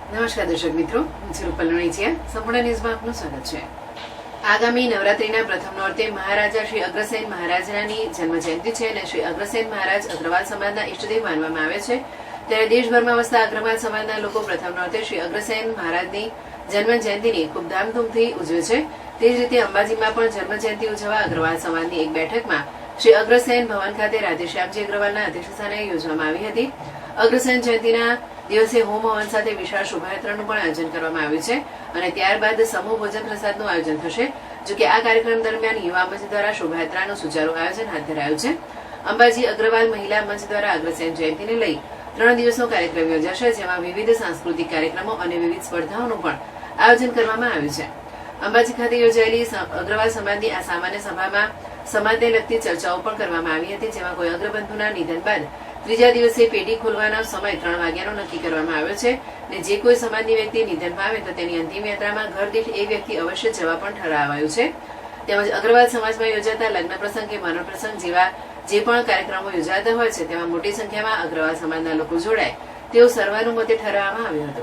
નમસ્કાર દર્શક મિત્રો, હું છું રૂપલ નોણીચિયા. સંપૂર્ણ ન્યૂઝમાં આપનું સ્વાગત છે. આગામી નવરાત્રીના પ્રથમ નોરતે મહારાજા શ્રી અગ્રસેન મહારાજની જન્મ જયંતિ છે અને શ્રી અગ્રસેન મહારાજ અગ્રવાલ સમાજના ઇષ્ટદેવ માનવામાં આવે છે. ત્યારે દેશભરમાં વસતા અગ્રવાલ સમાજના લોકો પ્રથમ નોરતે શ્રી અગ્રસેન મહારાજની જન્મ જયંતિની ખૂબ ધામધૂમથી ઉજવે છે. તે જ રીતે અંબાજીમાં પણ જન્મ જયંતિ ઉજવવા અગ્રવાલ સમાજની એક બેઠકમાં શ્રી અગ્રસેન ભવન ખાતે રાધેશ્યામજી અગ્રવાલના અધ્યક્ષસ્થાને યોજવામાં આવી હતી. અગ્રસેન જયંતિના દિવસે હોમ હવન સાથે વિશાળ શોભાયાત્રાનું પણ આયોજન કરવામાં આવ્યું છે અને ત્યારબાદ સમૂહ ભોજન પ્રસાદનું આયોજન થશે. જોકે આ કાર્યક્રમ દરમિયાન યુવા મંચ દ્વારા શોભાયાત્રાનું સુચારું આયોજન હાથ ધરાયું છે. અંબાજી અગ્રવાલ મહિલા મંચ દ્વારા અગ્રસેન જયંતિને લઈ 3 દિવસનો કાર્યક્રમ યોજાશે, જેમાં વિવિધ સાંસ્કૃતિક કાર્યક્રમો અને વિવિધ સ્પર્ધાઓનું પણ આયોજન કરવામાં આવ્યું છે. અંબાજી ખાતે યોજાયેલી અગ્રવાલ સમાજની આ સામાન્ય સભામાં સમાજને લગતી ચર્ચાઓ પણ કરવામાં આવી હતી, જેમાં કોઈ અગ્રબંધુના નિધન બાદ ત્રીજા દિવસે પેઢી ખોલવાનો સમય 3 વાગ્યાનો નક્કી કરવામાં આવ્યો છે અને જે કોઈ સમાજની વ્યક્તિ નિધન પામે તો તેની અંતિમ યાત્રામાં ઘર દીઠ એક વ્યક્તિ અવશ્ય જવા પણ ઠરાવાયું છે. તેમજ અગ્રવાલ સમાજમાં યોજાતા લગ્ન પ્રસંગ કે મરણ પ્રસંગ જેવા જે પણ કાર્યક્રમો યોજાતા હોય છે તેમાં મોટી સંખ્યામાં અગ્રવાલ સમાજના લોકો જોડાય તેવું સર્વાનુમતે ઠરાવવામાં આવ્યું હતું.